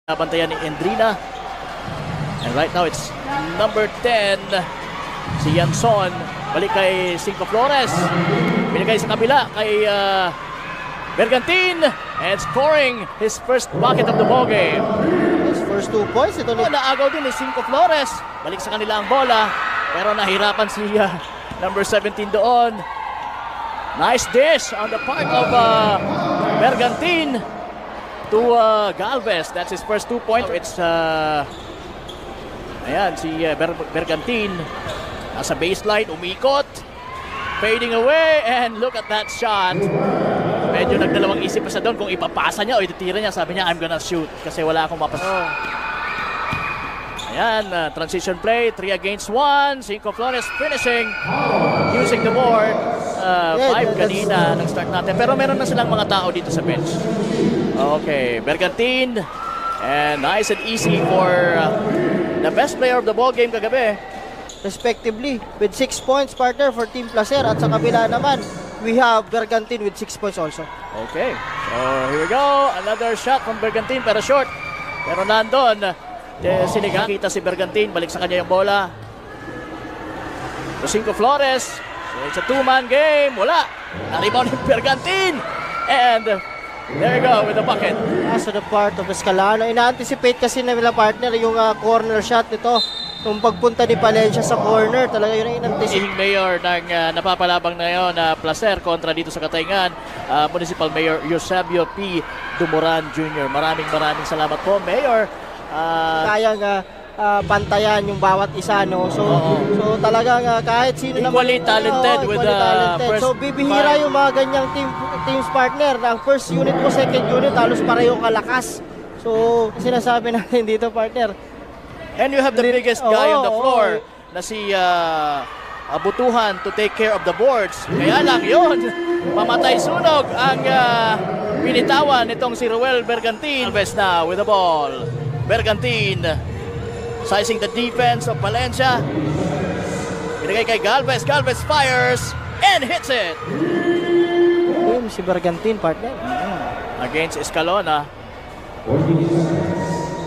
Nabantayan ni Endrina. And right now it's number 10, si Yanson. Balik kay Cinco Flores. Binigay sa kabila kay Bergantin. And scoring his first bucket of the ballgame. His first 2 points. Ito Naagaw din ni Cinco Flores. Balik sa kanila ang bola. Pero nahirapan si number 17 doon. Nice dish on the part of Bergantin to Galvez. That's his first 2 points. It's ayan, si Bergantin nasa baseline, umikot, fading away, and look at that shot. Medyo nagdalawang isip pa siya doon kung ipapasa niya o ititira niya. Sabi niya, I'm gonna shoot kasi wala akong mapasa. Ayan, transition play, 3 against 1. Cinco Flores finishing using the board. 5 kanina nang start natin. Pero meron na silang mga tao dito sa bench. Okay, Bergantin. And nice and easy for the best player of the ball game kagabi. Respectively, with 6 points, partner, for Team Placer. At sa kabila naman, we have Bergantin with 6 points also. Okay, so here we go. Another shot from Bergantin, pero short. Pero nandun, sinigang. Kita si Bergantin, balik sa kanya yung bola. So Cinco Flores. So it's a 2-man game. Wala. Na-rebound ni Bergantin. And there you go with the bucket. So the part of Escalano. Ina-anticipate kasi na nila, partner, yung corner shot nito. Yung pagpunta ni Palencia sa corner, talaga yun ang in-anticipate. Mayor ng napapalabang na yun na Placer kontra dito sa Katayngan, Municipal Mayor Eusebio P. Dumuran Jr. Maraming salamat po, Mayor. Kayang pantayan yung bawat isa, no? So talagang kahit sino equally naman talented with the first. So bibihira yung mga ganyang teams, partner. Ang first unit mo, second unit, halos pareho kalakas. So sinasabi natin dito, partner. And you have the biggest guy on the floor na si Butuhan to take care of the boards. Kaya lang yun, mamatay sunog ang pinitawan nitong si Ruel Bergantin. Alves na with the ball. Bergantin sizing the defense of Palencia. Binigay kay Galvez. Galvez fires and hits it. Si Bergantin, partner. Against Escalona.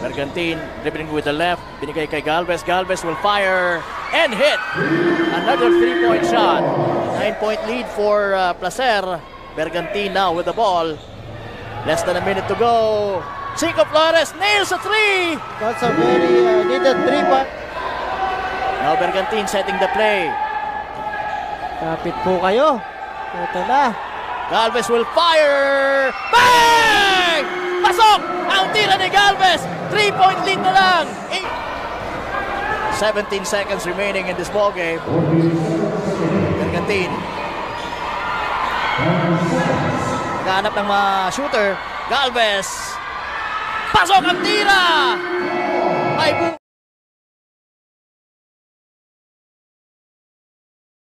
Bergantin dribbling with the left. Binigay kay Galvez. Galvez will fire and hit. Another 3-point shot. 9-point lead for Placer. Bergantin now with the ball. Less than a minute to go. Cinco Flores nails a 3. That's a very needed 3. Now Bergantin setting the play. Kapit po kayo. Ito na. Galvez will fire. Bang! Pasok! Ang tira ni Galvez. 3-point lead na lang. 17 seconds remaining in this ball game. Bergantin. Naghahanap ng mga shooter. Galvez. Pasok ang tira! May